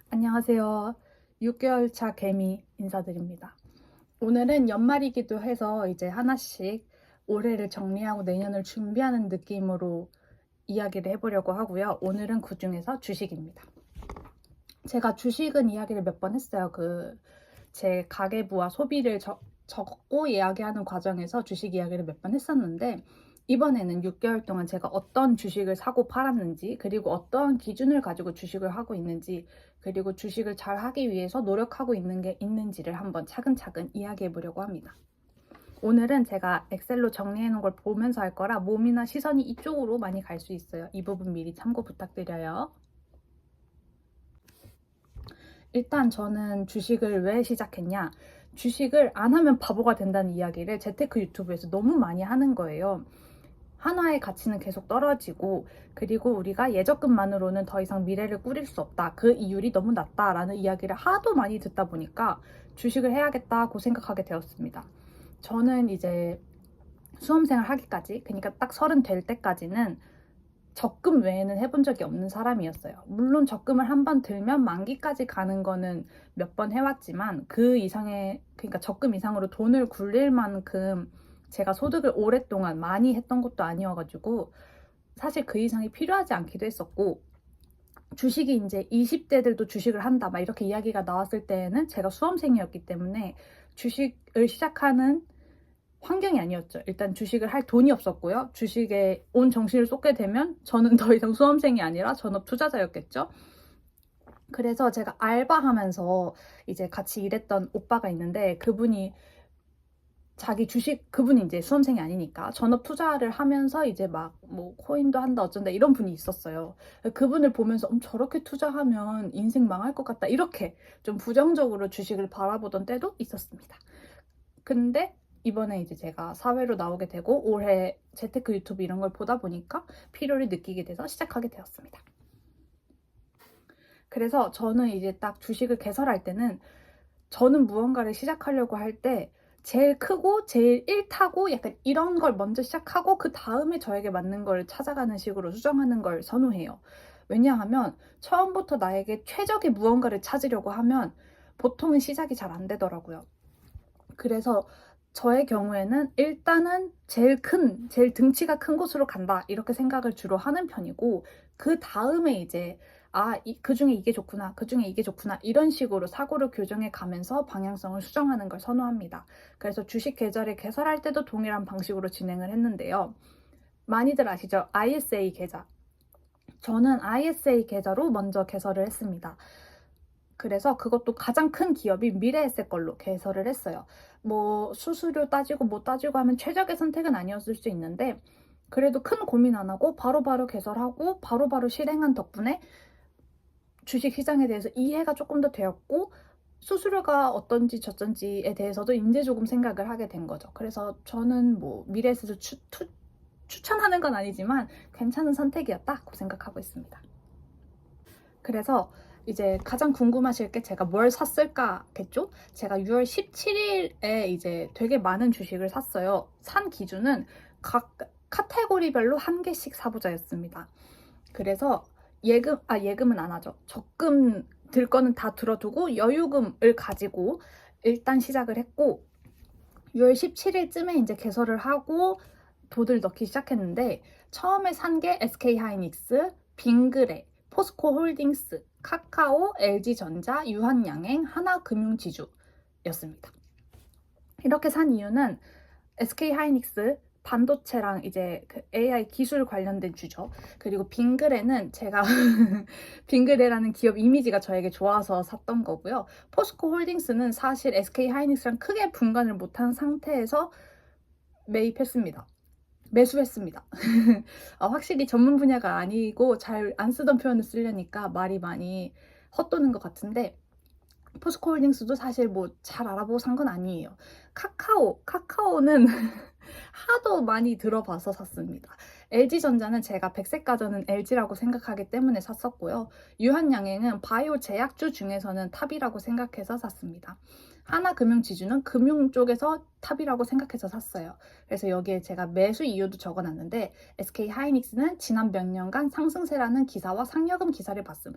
안녕하세요. 6개월 차 개미 인사드립니다. 오늘은 연말이기도 해서 이제 하나씩 올해를 정리하고 내년을 준비하는 느낌으로 이야기를 해보려고 하고요. 오늘은 그 중에서 주식입니다. 제가 주식은 이야기를 몇 번 했어요. 제 가계부와 소비를 적고 이야기하는 과정에서 주식 이야기를 몇 번 했었는데, 이번에는 6개월 동안 제가 어떤 주식을 사고 팔았는지, 그리고 어떠한 기준을 가지고 주식을 하고 있는지, 그리고 주식을 잘 하기 위해서 노력하고 있는 게 있는지를 한번 차근차근 이야기해 보려고 합니다. 오늘은 제가 엑셀로 정리해 놓은 걸 보면서 할 거라 몸이나 시선이 이쪽으로 많이 갈 수 있어요. 이 부분 미리 참고 부탁드려요. 일단 저는 주식을 왜 시작했냐? 주식을 안 하면 바보가 된다는 이야기를 재테크 유튜브에서 너무 많이 하는 거예요. 한화의 가치는 계속 떨어지고, 그리고 우리가 예적금만으로는 더 이상 미래를 꾸릴 수 없다. 그 이율이 너무 낮다라는 이야기를 하도 많이 듣다 보니까 주식을 해야겠다고 생각하게 되었습니다. 저는 이제 수험생을 하기까지, 그러니까 딱 30 될 때까지는 적금 외에는 해본 적이 없는 사람이었어요. 물론 적금을 한 번 들면 만기까지 가는 거는 몇 번 해왔지만 그러니까 적금 이상으로 돈을 굴릴 만큼 제가 소득을 오랫동안 많이 했던 것도 아니어가지고 사실 그 이상이 필요하지 않기도 했었고, 주식이 이제 20대들도 주식을 한다 막 이렇게 이야기가 나왔을 때에는 제가 수험생이었기 때문에 주식을 시작하는 환경이 아니었죠. 일단 주식을 할 돈이 없었고요. 주식에 온 정신을 쏟게 되면 저는 더 이상 수험생이 아니라 전업 투자자였겠죠. 그래서 제가 알바하면서 이제 같이 일했던 오빠가 있는데, 그분이 이제 수험생이 아니니까 전업 투자를 하면서 이제 막 뭐 코인도 한다 어쩐다 이런 분이 있었어요. 그분을 보면서 저렇게 투자하면 인생 망할 것 같다 이렇게 좀 부정적으로 주식을 바라보던 때도 있었습니다. 근데 이번에 이제 제가 사회로 나오게 되고 올해 재테크 유튜브 이런 걸 보다 보니까 필요를 느끼게 돼서 시작하게 되었습니다. 그래서 저는 이제 딱 주식을 개설할 때는, 저는 무언가를 시작하려고 할 때 제일 크고 제일 일타고 약간 이런 걸 먼저 시작하고 그 다음에 저에게 맞는 걸 찾아가는 식으로 수정하는 걸 선호해요. 왜냐하면 처음부터 나에게 최적의 무언가를 찾으려고 하면 보통은 시작이 잘 안 되더라고요. 그래서 저의 경우에는 일단은 제일 등치가 큰 곳으로 간다 이렇게 생각을 주로 하는 편이고, 그 다음에 이제 그 중에 이게 좋구나, 그 중에 이게 좋구나 이런 식으로 사고를 교정해 가면서 방향성을 수정하는 걸 선호합니다. 그래서 주식 계좌를 개설할 때도 동일한 방식으로 진행을 했는데요. 많이들 아시죠? ISA 계좌. 저는 ISA 계좌로 먼저 개설을 했습니다. 그래서 그것도 가장 큰 기업인 미래에셋 걸로 개설을 했어요. 뭐 수수료 따지고 뭐 따지고 하면 최적의 선택은 아니었을 수 있는데, 그래도 큰 고민 안 하고 바로바로 개설하고 바로바로 실행한 덕분에 주식 시장에 대해서 이해가 조금 더 되었고, 수수료가 어떤지 저쩐지에 대해서도 이제 조금 생각을 하게 된 거죠. 그래서 저는 뭐 미래에셋을 추천하는 건 아니지만 괜찮은 선택이었다고 생각하고 있습니다. 그래서 이제 가장 궁금하실 게 제가 뭘 샀을까겠죠? 제가 6월 17일에 이제 되게 많은 주식을 샀어요. 산 기준은 각 카테고리별로 한 개씩 사보자였습니다. 그래서 예금은 안 하죠. 적금 들 거는 다 들어두고 여유금을 가지고 일단 시작을 했고, 6월 17일쯤에 이제 개설을 하고 돈을 넣기 시작했는데, 처음에 산 게 SK하이닉스, 빙그레, 포스코홀딩스, 카카오, LG전자, 유한양행, 하나금융지주였습니다. 이렇게 산 이유는 SK하이닉스 반도체랑 이제 그 AI 기술 관련된 주죠. 그리고 빙그레는 제가 빙그레라는 기업 이미지가 저에게 좋아서 샀던 거고요. 포스코홀딩스는 사실 SK하이닉스랑 크게 분간을 못한 상태에서 매수했습니다. 확실히 전문 분야가 아니고 잘 안 쓰던 표현을 쓰려니까 말이 많이 헛도는 것 같은데, 포스코홀딩스도 사실 뭐 잘 알아보고 산 건 아니에요. 카카오는 하도 많이 들어봐서 샀습니다. LG전자는 제가 백색가전은 LG라고 생각하기 때문에 샀었고요. 유한양행은 바이오 제약주 중에서는 탑이라고 생각해서 샀습니다. 하나금융지주는 금융 쪽에서 탑이라고 생각해서 샀어요. 그래서 여기에 제가 매수 이유도 적어놨는데, SK하이닉스는 지난 몇 년간 상승세라는 기사와 상여금 기사를 봤음.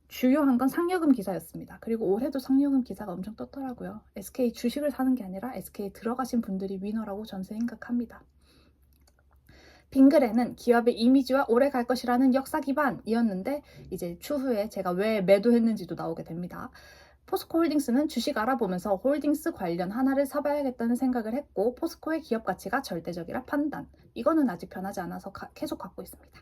주요한 건 상여금 기사였습니다. 그리고 올해도 상여금 기사가 엄청 떴더라고요. SK 주식을 사는 게 아니라 SK 들어가신 분들이 위너라고 전 생각합니다. 빙그레는 기업의 이미지와 오래 갈 것이라는 역사 기반이었는데 이제 추후에 제가 왜 매도했는지도 나오게 됩니다. 포스코홀딩스는 주식 알아보면서 홀딩스 관련 하나를 사봐야겠다는 생각을 했고 포스코의 기업 가치가 절대적이라 판단. 이거는 아직 변하지 않아서 계속 갖고 있습니다.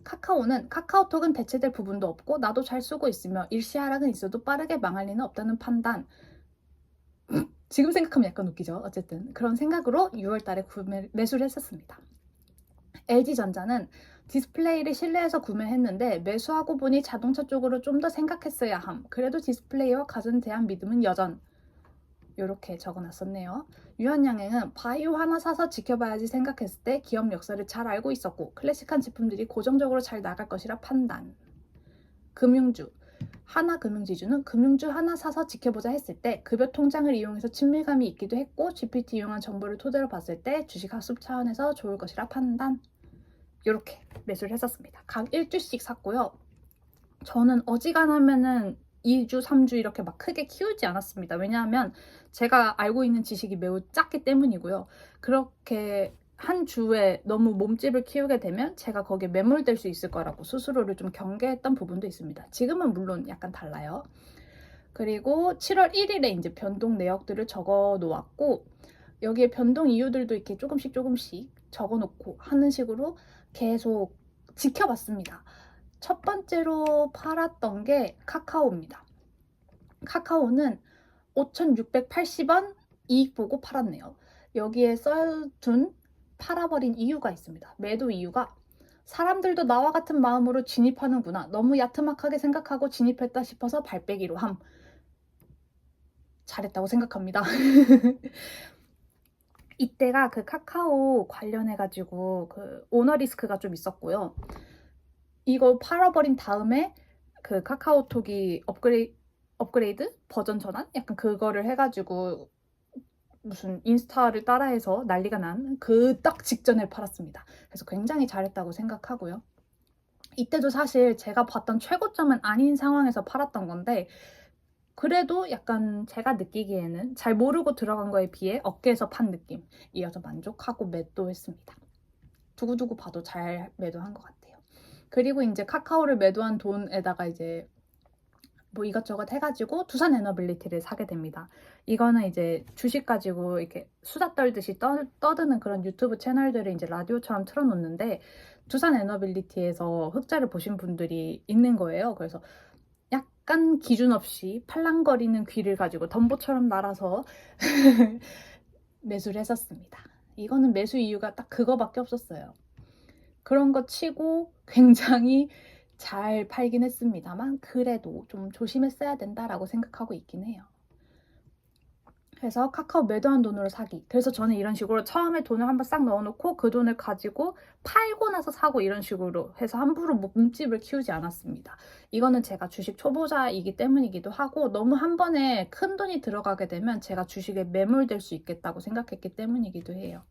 카카오는 카카오톡은 대체될 부분도 없고 나도 잘 쓰고 있으며 일시 하락은 있어도 빠르게 망할 리는 없다는 판단. 지금 생각하면 약간 웃기죠. 어쨌든 그런 생각으로 6월달에 매수를 했었습니다. LG전자는 디스플레이를 실내에서 구매했는데 매수하고 보니 자동차 쪽으로 좀 더 생각했어야 함. 그래도 디스플레이와 가전에 대한 믿음은 여전. 이렇게 적어놨었네요. 유한양행은 바이오 하나 사서 지켜봐야지 생각했을 때 기업 역사를 잘 알고 있었고 클래식한 제품들이 고정적으로 잘 나갈 것이라 판단. 금융주 하나금융지주는 금융주 하나 사서 지켜보자 했을 때 급여 통장을 이용해서 친밀감이 있기도 했고 GPT 이용한 정보를 토대로 봤을 때 주식 학습 차원에서 좋을 것이라 판단. 이렇게 매수를 했었습니다. 각 1주씩 샀고요. 저는 어지간하면은 2주, 3주 이렇게 막 크게 키우지 않았습니다. 왜냐하면 제가 알고 있는 지식이 매우 작기 때문이고요. 그렇게 한 주에 너무 몸집을 키우게 되면 제가 거기에 매몰될 수 있을 거라고 스스로를 좀 경계했던 부분도 있습니다. 지금은 물론 약간 달라요. 그리고 7월 1일에 이제 변동 내역들을 적어 놓았고 여기에 변동 이유들도 이렇게 조금씩 적어 놓고 하는 식으로 계속 지켜봤습니다. 첫 번째로 팔았던 게 카카오입니다. 카카오는 5,680원 이익 보고 팔았네요. 여기에 써둔 팔아버린 이유가 있습니다. 매도 이유가 사람들도 나와 같은 마음으로 진입하는구나. 너무 야트막하게 생각하고 진입했다 싶어서 발빼기로 함. 잘했다고 생각합니다. 이때가 그 카카오 관련해가지고 그 오너 리스크가 좀 있었고요. 이거 팔아버린 다음에 그 카카오톡이 업그레이드 버전 전환? 약간 그거를 해가지고 무슨 인스타를 따라해서 난리가 난 그 딱 직전에 팔았습니다. 그래서 굉장히 잘했다고 생각하고요. 이때도 사실 제가 봤던 최고점은 아닌 상황에서 팔았던 건데 그래도 약간 제가 느끼기에는 잘 모르고 들어간 거에 비해 어깨에서 판 느낌이어서 만족하고 매도했습니다. 두고두고 봐도 잘 매도한 것 같아요. 그리고 이제 카카오를 매도한 돈에다가 이제 뭐 이것저것 해가지고 두산 에너빌리티를 사게 됩니다. 이거는 이제 주식 가지고 이렇게 수다 떨듯이 떠드는 그런 유튜브 채널들을 이제 라디오처럼 틀어놓는데 두산 에너빌리티에서 흑자를 보신 분들이 있는 거예요. 그래서 약간 기준 없이 팔랑거리는 귀를 가지고 덤보처럼 날아서 매수를 했었습니다. 이거는 매수 이유가 딱 그거밖에 없었어요. 그런 거 치고 굉장히 잘 팔긴 했습니다만 그래도 좀 조심했어야 된다라고 생각하고 있긴 해요. 그래서 카카오 매도한 돈으로 사기. 그래서 저는 이런 식으로 처음에 돈을 한번 싹 넣어놓고 그 돈을 가지고 팔고 나서 사고 이런 식으로 해서 함부로 몸집을 키우지 않았습니다. 이거는 제가 주식 초보자이기 때문이기도 하고 너무 한 번에 큰 돈이 들어가게 되면 제가 주식에 매몰될 수 있겠다고 생각했기 때문이기도 해요.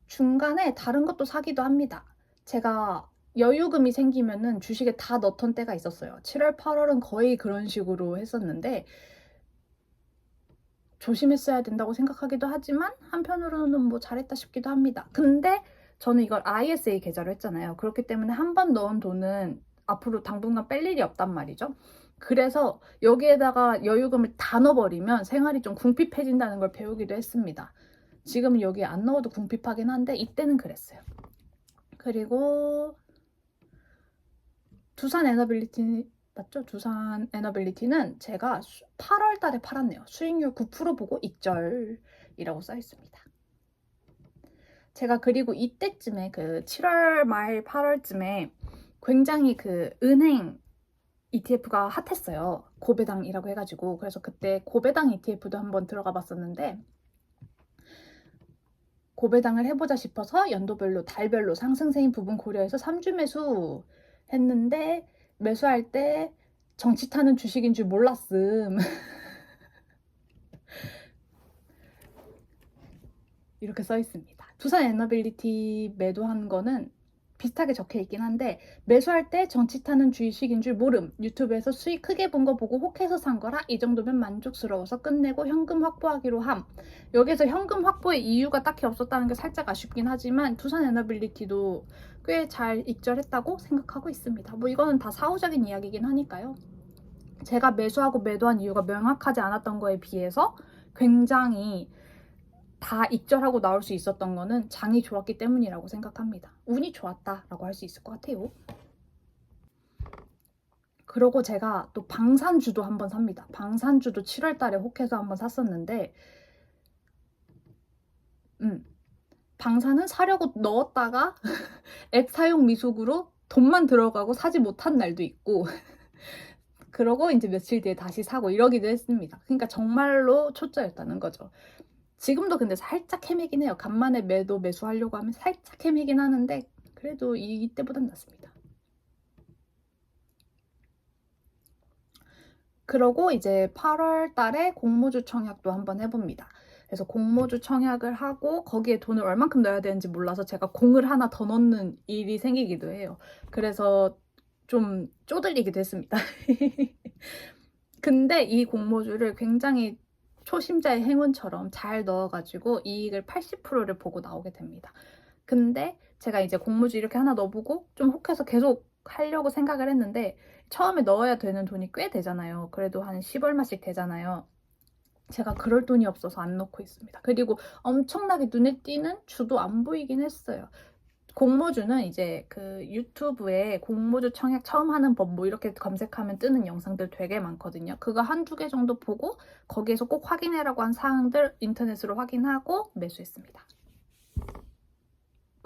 중간에 다른 것도 사기도 합니다. 제가 여유금이 생기면은 주식에 다 넣던 때가 있었어요. 7월, 8월은 거의 그런 식으로 했었는데 조심했어야 된다고 생각하기도 하지만 한편으로는 뭐 잘했다 싶기도 합니다. 근데 저는 이걸 ISA 계좌로 했잖아요. 그렇기 때문에 한 번 넣은 돈은 앞으로 당분간 뺄 일이 없단 말이죠. 그래서 여기에다가 여유금을 다 넣어버리면 생활이 좀 궁핍해진다는 걸 배우기도 했습니다. 지금은 여기에 안 넣어도 궁핍하긴 한데 이때는 그랬어요. 그리고 두산 에너빌리티 맞죠? 두산 에너빌리티는 제가 8월 달에 팔았네요. 수익률 9% 보고 익절이라고 써 있습니다. 제가 그리고 이때쯤에 그 7월 말 8월쯤에 굉장히 그 은행 ETF가 핫했어요. 고배당이라고 해가지고 그래서 그때 고배당 ETF도 한번 들어가 봤었는데 고배당을 해보자 싶어서 연도별로 달별로 상승세인 부분 고려해서 3주 매수 했는데 매수할 때 정치 타는 주식인 줄 몰랐음. 이렇게 써 있습니다. 두산 에너빌리티 매도한 거는 비슷하게 적혀 있긴 한데 매수할 때 정치 타는 주식인 줄 모름. 유튜브에서 수익 크게 본 거 보고 혹해서 산 거라 이 정도면 만족스러워서 끝내고 현금 확보하기로 함. 여기서 현금 확보의 이유가 딱히 없었다는 게 살짝 아쉽긴 하지만 두산 에너빌리티도 꽤 잘 익절했다고 생각하고 있습니다. 뭐 이거는 다 사후적인 이야기긴 하니까요. 제가 매수하고 매도한 이유가 명확하지 않았던 거에 비해서 굉장히 다 익절하고 나올 수 있었던 거는 장이 좋았기 때문이라고 생각합니다. 운이 좋았다라고 할 수 있을 것 같아요. 그리고 제가 또 방산주도 한번 삽니다. 방산주도 7월 달에 혹해서 한번 샀었는데 방산은 사려고 넣었다가 앱 사용 미숙으로 돈만 들어가고 사지 못한 날도 있고 그러고 이제 며칠 뒤에 다시 사고 이러기도 했습니다. 그러니까 정말로 초짜였다는 거죠. 지금도 근데 살짝 헤매긴 해요. 간만에 매수하려고 하면 살짝 헤매긴 하는데 그래도 이때보단 낫습니다. 그러고 이제 8월 달에 공모주 청약도 한번 해봅니다. 그래서 공모주 청약을 하고 거기에 돈을 얼만큼 넣어야 되는지 몰라서 제가 공을 하나 더 넣는 일이 생기기도 해요. 그래서 좀 쪼들리기도 했습니다. 근데 이 공모주를 굉장히 초심자의 행운처럼 잘 넣어가지고 이익을 80%를 보고 나오게 됩니다. 근데 제가 이제 공모주 이렇게 하나 넣어보고 좀 혹해서 계속 하려고 생각을 했는데 처음에 넣어야 되는 돈이 꽤 되잖아요. 그래도 한 10얼마씩 되잖아요. 제가 그럴 돈이 없어서 안 넣고 있습니다. 그리고 엄청나게 눈에 띄는 주도 안 보이긴 했어요. 공모주는 이제 그 유튜브에 공모주 청약 처음 하는 법 뭐 이렇게 검색하면 뜨는 영상들 되게 많거든요. 그거 한두 개 정도 보고 거기에서 꼭 확인해라고 한 사항들 인터넷으로 확인하고 매수했습니다.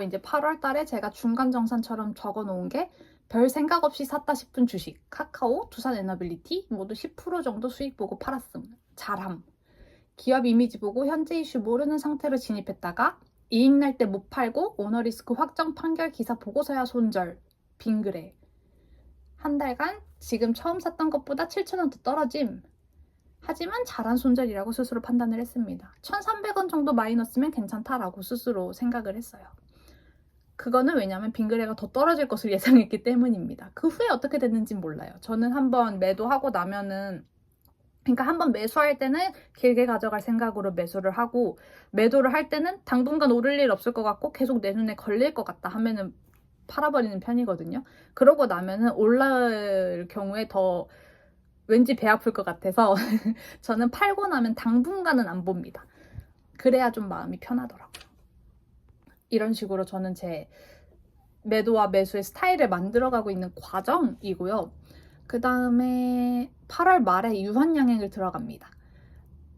이제 8월 달에 제가 중간정산처럼 적어 놓은 게 별 생각 없이 샀다 싶은 주식, 카카오, 두산 에너빌리티 모두 10% 정도 수익 보고 팔았음. 잘함. 기업 이미지 보고 현재 이슈 모르는 상태로 진입했다가 이익 날 때 못 팔고 오너리스크 확정 판결 기사 보고서야 손절. 빙그레. 한 달간 지금 처음 샀던 것보다 7,000원 더 떨어짐. 하지만 잘한 손절이라고 스스로 판단을 했습니다. 1,300원 정도 마이너스면 괜찮다라고 스스로 생각을 했어요. 그거는 왜냐면 빙그레가 더 떨어질 것을 예상했기 때문입니다. 그 후에 어떻게 됐는지는 몰라요. 저는 한번 매도하고 나면은 그러니까 한번 매수할 때는 길게 가져갈 생각으로 매수를 하고 매도를 할 때는 당분간 오를 일 없을 것 같고 계속 내 눈에 걸릴 것 같다 하면은 팔아버리는 편이거든요. 그러고 나면은 올라올 경우에 더 왠지 배 아플 것 같아서 저는 팔고 나면 당분간은 안 봅니다. 그래야 좀 마음이 편하더라고요. 이런 식으로 저는 제 매도와 매수의 스타일을 만들어가고 있는 과정이고요. 그 다음에 8월 말에 유한양행을 들어갑니다.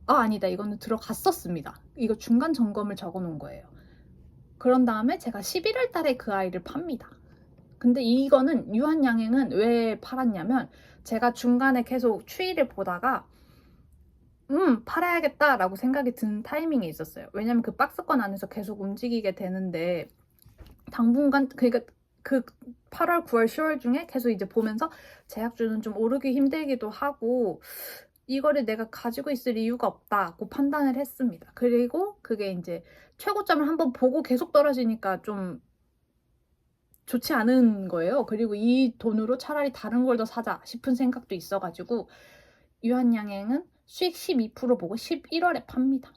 아니다. 이거는 들어갔었습니다. 이거 중간 점검을 적어 놓은 거예요. 그런 다음에 제가 11월 달에 그 아이를 팝니다. 근데 이거는 유한양행은 왜 팔았냐면 제가 중간에 계속 추이를 보다가 팔아야겠다라고 생각이 든 타이밍이 있었어요. 왜냐면 그 박스권 안에서 계속 움직이게 되는데 당분간 그러니까 그 8월, 9월, 10월 중에 계속 이제 보면서 제약주는 좀 오르기 힘들기도 하고 이거를 내가 가지고 있을 이유가 없다고 판단을 했습니다. 그리고 그게 이제 최고점을 한번 보고 계속 떨어지니까 좀 좋지 않은 거예요. 그리고 이 돈으로 차라리 다른 걸 더 사자 싶은 생각도 있어가지고 유한양행은 수익 12% 보고 11월에 팝니다.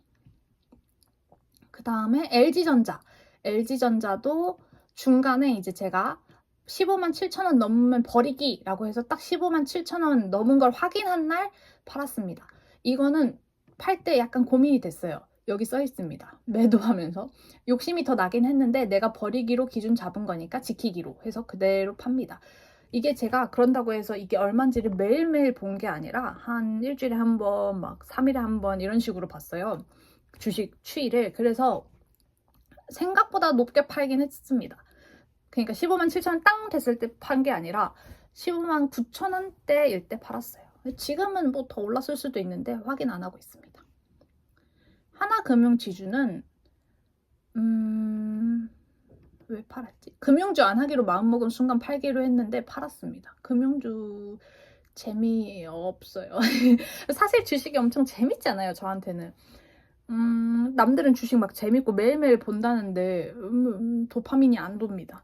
그 다음에 LG전자. LG전자도 중간에 이제 제가 15만 7천원 넘으면 버리기라고 해서 딱 15만 7천원 넘은 걸 확인한 날 팔았습니다. 이거는 팔 때 약간 고민이 됐어요. 여기 써 있습니다. 매도하면서. 욕심이 더 나긴 했는데 내가 버리기로 기준 잡은 거니까 지키기로 해서 그대로 팝니다. 이게 제가 그런다고 해서 이게 얼마인지를 매일매일 본 게 아니라 한 일주일에 한 번, 막 3일에 한 번 이런 식으로 봤어요. 주식 추이를. 그래서 생각보다 높게 팔긴 했습니다. 그러니까 15만 7천원 땅 됐을 때 판 게 아니라 15만 9천원대일 때 팔았어요. 지금은 뭐 더 올랐을 수도 있는데 확인 안 하고 있습니다. 하나금융지주는 왜 팔았지? 금융주 안 하기로 마음먹은 순간 팔기로 했는데 팔았습니다. 금융주 재미없어요. 사실 주식이 엄청 재밌잖아요, 저한테는. 남들은 주식 막 재밌고 매일매일 본다는데 도파민이 안 돕니다.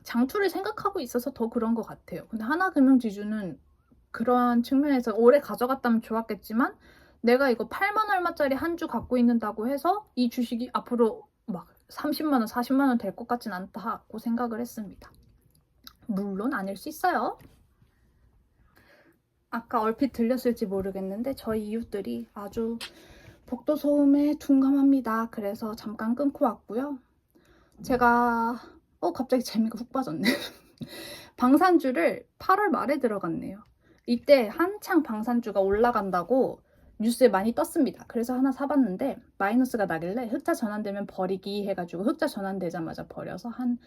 장투를 생각하고 있어서 더 그런 것 같아요. 근데 하나금융지주는 그러한 측면에서 오래 가져갔다면 좋았겠지만 내가 이거 8만 얼마짜리 한 주 갖고 있는다고 해서 이 주식이 앞으로 막 30만 원, 40만 원 될 것 같진 않다고 생각을 했습니다. 물론 아닐 수 있어요. 아까 얼핏 들렸을지 모르겠는데 저희 이웃들이 아주 복도 소음에 둔감합니다. 그래서 잠깐 끊고 왔고요. 제가 갑자기 재미가 훅 빠졌네. 방산주를 8월 말에 들어갔네요. 이때 한창 방산주가 올라간다고 뉴스에 많이 떴습니다. 그래서 하나 사봤는데 마이너스가 나길래 흑자 전환되면 버리기 해가지고 흑자 전환되자마자 버려서 한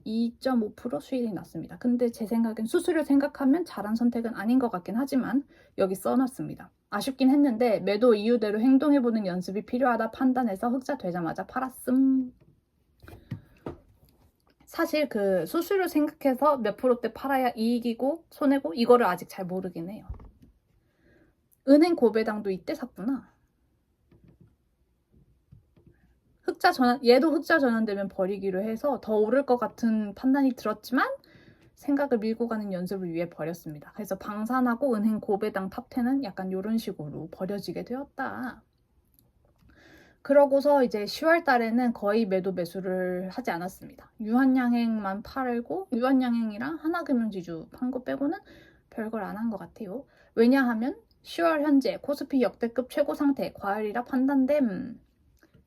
2.5% 수익이 났습니다. 근데 제 생각엔 수수료 생각하면 잘한 선택은 아닌 것 같긴 하지만 여기 써놨습니다. 아쉽긴 했는데 매도 이유대로 행동해보는 연습이 필요하다 판단해서 흑자 되자마자 팔았음. 사실 그 수수료 생각해서 몇 프로대 팔아야 이익이고 손해고 이거를 아직 잘 모르긴 해요. 은행 고배당도 이때 샀구나. 흑자 전환, 얘도 흑자 전환되면 버리기로 해서 더 오를 것 같은 판단이 들었지만 생각을 밀고 가는 연습을 위해 버렸습니다. 그래서 방산하고 은행 고배당 탑10은 약간 이런 식으로 버려지게 되었다. 그러고서 이제 10월 달에는 거의 매도 매수를 하지 않았습니다. 유한양행만 팔고 유한양행이랑 하나금융지주 판 거 빼고는 별걸 안 한 것 같아요. 왜냐하면 10월 현재 코스피 역대급 최고 상태 과열이라 판단됨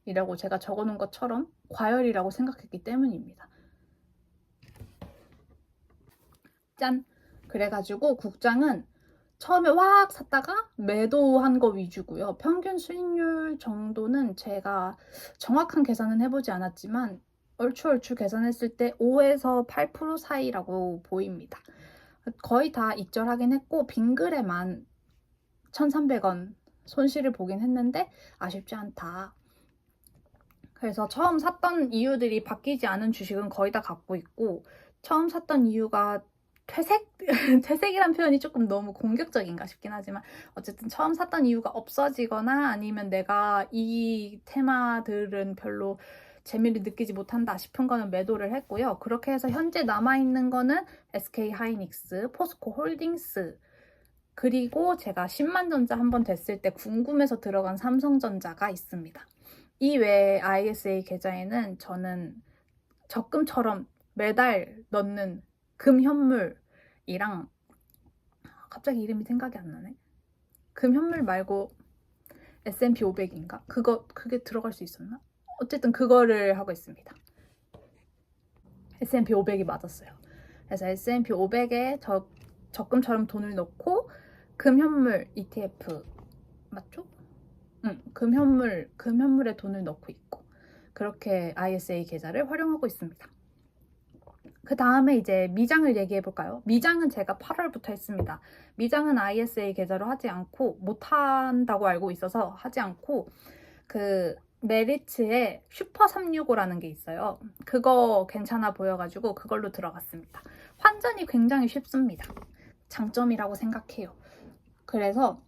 이라고 제가 적어놓은 것처럼 과열이라고 생각했기 때문입니다. 짠! 그래가지고 국장은 처음에 확 샀다가 매도한 거 위주고요. 평균 수익률 정도는 제가 정확한 계산은 해보지 않았지만 얼추 계산했을 때 5에서 8% 사이라고 보입니다. 거의 다 익절하긴 했고 빙글에만 1,300원 손실을 보긴 했는데 아쉽지 않다. 그래서 처음 샀던 이유들이 바뀌지 않은 주식은 거의 다 갖고 있고 처음 샀던 이유가 퇴색? 퇴색이란 표현이 조금 너무 공격적인가 싶긴 하지만 어쨌든 처음 샀던 이유가 없어지거나 아니면 내가 이 테마들은 별로 재미를 느끼지 못한다 싶은 거는 매도를 했고요. 그렇게 해서 현재 남아있는 거는 SK하이닉스, 포스코홀딩스 그리고 제가 10만 전자 한번 됐을 때 궁금해서 들어간 삼성전자가 있습니다. 이 외에 ISA 계좌에는 저는 적금처럼 매달 넣는 금현물이랑 갑자기 이름이 생각이 안 나네. 금현물 말고 S&P 500인가? 그게 들어갈 수 있었나? 어쨌든 그거를 하고 있습니다. S&P 500이 맞았어요. 그래서 S&P 500에 적금처럼 돈을 넣고 금현물 ETF 맞죠? 금현물에 돈을 넣고 있고 그렇게 ISA 계좌를 활용하고 있습니다. 그 다음에 이제 미장을 얘기해 볼까요? 미장은 제가 8월부터 했습니다. 미장은 ISA 계좌로 하지 않고 못한다고 알고 있어서 하지 않고 그 메리츠에 슈퍼 365라는 게 있어요. 그거 괜찮아 보여가지고 그걸로 들어갔습니다. 환전이 굉장히 쉽습니다. 장점이라고 생각해요. 그래서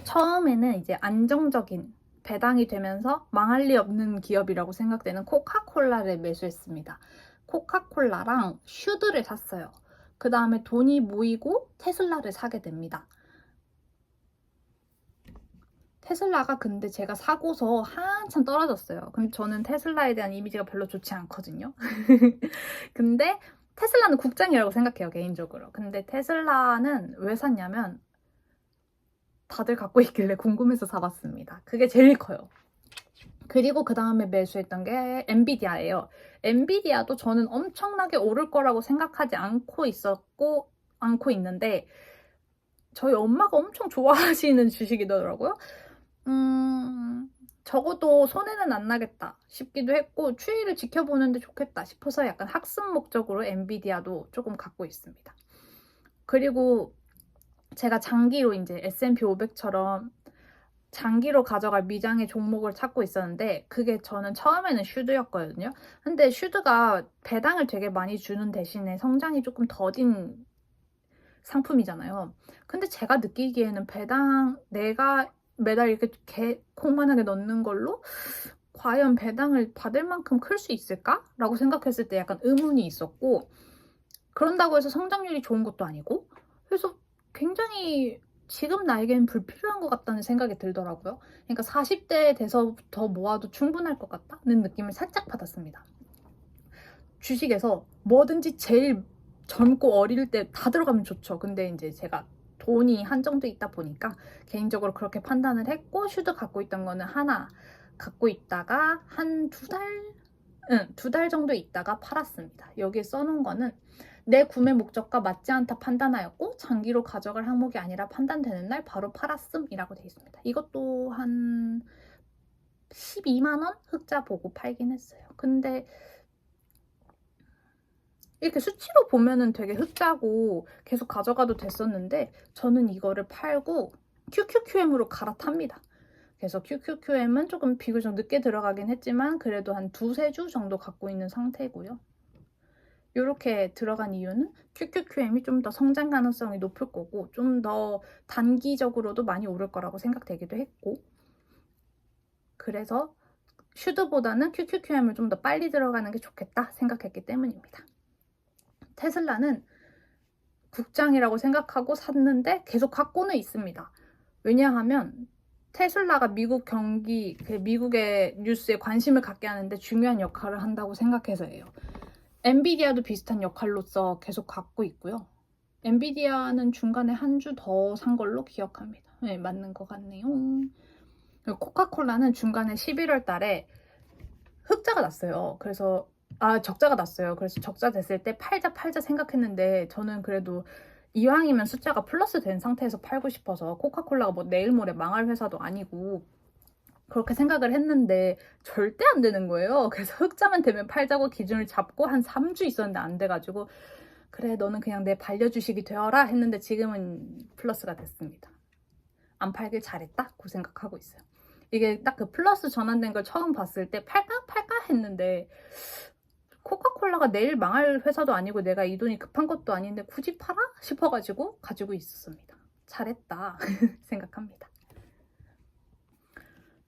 처음에는 이제 안정적인 배당이 되면서 망할 리 없는 기업이라고 생각되는 코카콜라를 매수했습니다. 코카콜라랑 슈드를 샀어요. 그 다음에 돈이 모이고 테슬라를 사게 됩니다. 테슬라가 근데 제가 사고서 한참 떨어졌어요. 근데 저는 테슬라에 대한 이미지가 별로 좋지 않거든요. 근데 테슬라는 국장이라고 생각해요, 개인적으로. 근데 테슬라는 왜 샀냐면 다들 갖고 있길래 궁금해서 사봤습니다. 그게 제일 커요. 그리고 그 다음에 매수했던 게 엔비디아예요. 엔비디아도 저는 엄청나게 오를 거라고 생각하지 않고 있는데 저희 엄마가 엄청 좋아하시는 주식이더라고요. 적어도 손해는 안 나겠다 싶기도 했고 추이를 지켜보는데 좋겠다 싶어서 약간 학습 목적으로 엔비디아도 조금 갖고 있습니다. 그리고 제가 장기로 이제 S&P 500처럼 장기로 가져갈 미장의 종목을 찾고 있었는데 그게 저는 처음에는 슈드였거든요. 근데 슈드가 배당을 되게 많이 주는 대신에 성장이 조금 더딘 상품이잖아요. 근데 제가 느끼기에는 배당 내가 매달 이렇게 콩만하게 넣는 걸로 과연 배당을 받을 만큼 클 수 있을까? 라고 생각했을 때 약간 의문이 있었고, 그런다고 해서 성장률이 좋은 것도 아니고, 그래서 굉장히 지금 나에겐 불필요한 것 같다는 생각이 들더라고요. 그러니까 40대 돼서부터 모아도 충분할 것 같다는 느낌을 살짝 받았습니다. 주식에서 뭐든지 제일 젊고 어릴 때 다 들어가면 좋죠. 근데 이제 제가 돈이 한정돼 있다 보니까 개인적으로 그렇게 판단을 했고, 슈드 갖고 있던 거는 하나 갖고 있다가 한 두 달 정도 있다가 팔았습니다. 여기에 써놓은 거는 내 구매 목적과 맞지 않다 판단하였고 장기로 가져갈 항목이 아니라 판단되는 날 바로 팔았음이라고 되어 있습니다. 이것도 한 12만 원 흑자 보고 팔긴 했어요. 근데 이렇게 수치로 보면은 되게 흑자고 계속 가져가도 됐었는데 저는 이거를 팔고 QQQM으로 갈아탑니다. 그래서 QQQM은 조금 비교적 늦게 들어가긴 했지만 그래도 한 두세 주 정도 갖고 있는 상태고요. 이렇게 들어간 이유는 QQQM이 좀 더 성장 가능성이 높을 거고 좀 더 단기적으로도 많이 오를 거라고 생각되기도 했고, 그래서 슈드보다는 QQQM을 좀 더 빨리 들어가는 게 좋겠다 생각했기 때문입니다. 테슬라는 국장이라고 생각하고 샀는데 계속 갖고는 있습니다. 왜냐하면 테슬라가 미국 경기, 미국의 뉴스에 관심을 갖게 하는데 중요한 역할을 한다고 생각해서예요. 엔비디아도 비슷한 역할로서 계속 갖고 있고요. 엔비디아는 중간에 한 주 더 산 걸로 기억합니다. 네, 맞는 것 같네요. 코카콜라는 중간에 11월 달에 흑자가 났어요. 그래서 적자가 났어요. 그래서 적자 됐을 때 팔자 생각했는데 저는 그래도 이왕이면 숫자가 플러스 된 상태에서 팔고 싶어서, 코카콜라가 뭐 내일 모레 망할 회사도 아니고 그렇게 생각을 했는데 절대 안 되는 거예요. 그래서 흑자만 되면 팔자고 기준을 잡고 한 3주 있었는데 안 돼가지고 그래 너는 그냥 내 반려주식이 되어라 했는데 지금은 플러스가 됐습니다. 안 팔길 잘했다고 생각하고 있어요. 이게 딱 그 플러스 전환된 걸 처음 봤을 때 팔까 했는데 코카콜라가 내일 망할 회사도 아니고 내가 이 돈이 급한 것도 아닌데 굳이 팔아? 싶어가지고 가지고 있었습니다. 잘했다 생각합니다.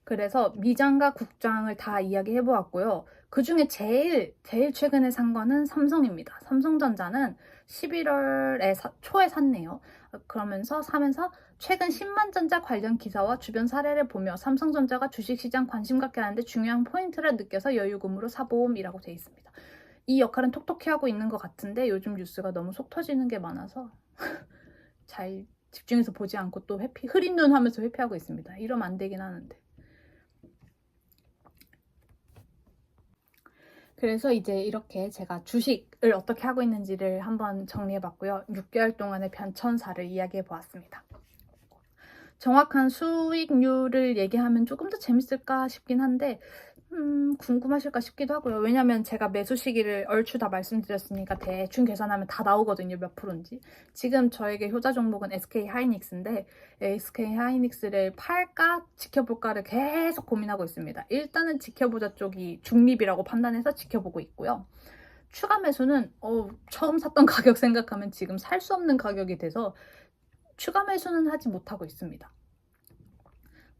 그래서 미장과 국장을 다 이야기해 보았고요. 그 중에 제일 최근에 산 거는 삼성입니다. 삼성전자는 11월에 초에 샀네요. 그러면서 사면서 최근 10만 전자 관련 기사와 주변 사례를 보며 삼성전자가 주식시장 관심 갖게 하는데 중요한 포인트를 느껴서 여유금으로 사보험이라고 되어 있습니다. 이 역할은 톡톡히 하고 있는 것 같은데 요즘 뉴스가 너무 속 터지는 게 많아서 잘 집중해서 보지 않고 또 흐린 눈 하면서 회피하고 있습니다. 이러면 안 되긴 하는데. 그래서 이제 이렇게 제가 주식을 어떻게 하고 있는지를 한번 정리해봤고요. 6개월 동안의 변천사를 이야기해보았습니다. 정확한 수익률을 얘기하면 조금 더 재밌을까 싶긴 한데 궁금하실까 싶기도 하고요. 왜냐면 제가 매수 시기를 얼추 다 말씀드렸으니까 대충 계산하면 다 나오거든요. 몇 프로인지. 지금 저에게 효자 종목은 SK하이닉스인데 SK하이닉스를 팔까 지켜볼까를 계속 고민하고 있습니다. 일단은 지켜보자 쪽이 중립이라고 판단해서 지켜보고 있고요. 추가 매수는 처음 샀던 가격 생각하면 지금 살 수 없는 가격이 돼서 추가 매수는 하지 못하고 있습니다.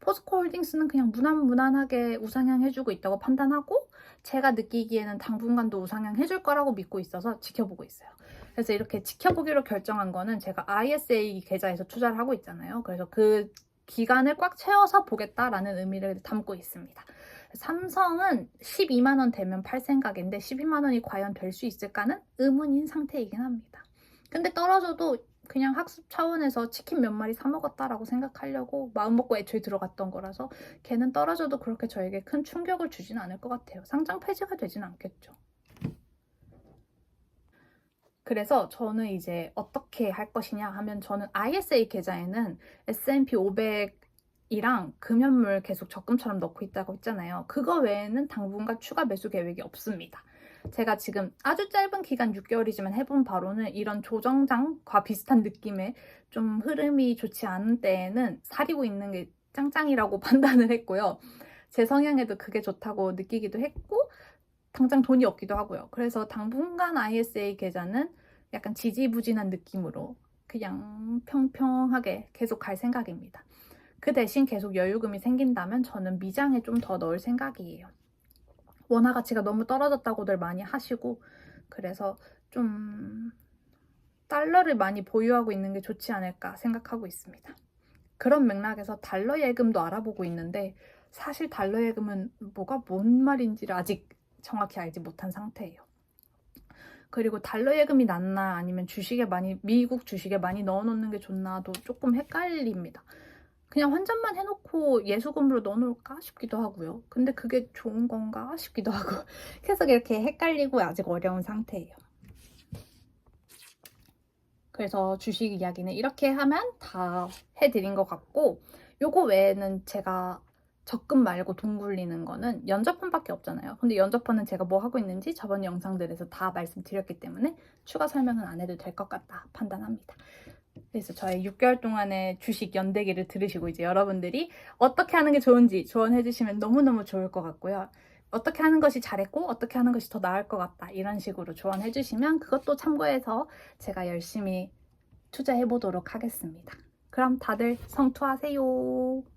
포스코홀딩스는 그냥 무난하게 우상향 해주고 있다고 판단하고 제가 느끼기에는 당분간도 우상향 해줄 거라고 믿고 있어서 지켜보고 있어요. 그래서 이렇게 지켜보기로 결정한 거는 제가 ISA 계좌에서 투자를 하고 있잖아요. 그래서 그 기간을 꽉 채워서 보겠다라는 의미를 담고 있습니다. 삼성은 12만 원 되면 팔 생각인데 12만 원이 과연 될 수 있을까는 의문인 상태이긴 합니다. 근데 떨어져도 그냥 학습 차원에서 치킨 몇 마리 사 먹었다라고 생각하려고 마음먹고 애초에 들어갔던 거라서 걔는 떨어져도 그렇게 저에게 큰 충격을 주진 않을 것 같아요. 상장 폐지가 되진 않겠죠. 그래서 저는 이제 어떻게 할 것이냐 하면 저는 ISA 계좌에는 S&P 500이랑 금연물 계속 적금처럼 넣고 있다고 했잖아요. 그거 외에는 당분간 추가 매수 계획이 없습니다. 제가 지금 아주 짧은 기간 6개월이지만 해본 바로는 이런 조정장과 비슷한 느낌의 좀 흐름이 좋지 않은 때에는 사리고 있는 게 짱짱이라고 판단을 했고요. 제 성향에도 그게 좋다고 느끼기도 했고 당장 돈이 없기도 하고요. 그래서 당분간 ISA 계좌는 약간 지지부진한 느낌으로 그냥 평평하게 계속 갈 생각입니다. 그 대신 계속 여유금이 생긴다면 저는 미장에 좀 더 넣을 생각이에요. 원화 가치가 너무 떨어졌다고들 많이 하시고, 그래서 좀 달러를 많이 보유하고 있는 게 좋지 않을까 생각하고 있습니다. 그런 맥락에서 달러 예금도 알아보고 있는데, 사실 달러 예금은 뭐가 뭔 말인지를 아직 정확히 알지 못한 상태예요. 그리고 달러 예금이 낫나 아니면 미국 주식에 많이 넣어놓는 게 좋나도 조금 헷갈립니다. 그냥 환전만 해놓고 예수금으로 넣어놓을까 싶기도 하고요. 근데 그게 좋은 건가 싶기도 하고 계속 이렇게 헷갈리고 아직 어려운 상태예요. 그래서 주식 이야기는 이렇게 하면 다 해드린 것 같고, 요거 외에는 제가 적금 말고 돈 굴리는 거는 연저펀밖에 없잖아요. 근데 연저펀은 제가 뭐 하고 있는지 저번 영상들에서 다 말씀드렸기 때문에 추가 설명은 안 해도 될 것 같다 판단합니다. 그래서 저의 6개월 동안의 주식 연대기를 들으시고 이제 여러분들이 어떻게 하는 게 좋은지 조언해 주시면 너무너무 좋을 것 같고요. 어떻게 하는 것이 잘했고 어떻게 하는 것이 더 나을 것 같다 이런 식으로 조언해 주시면 그것도 참고해서 제가 열심히 투자해 보도록 하겠습니다. 그럼 다들 성투하세요.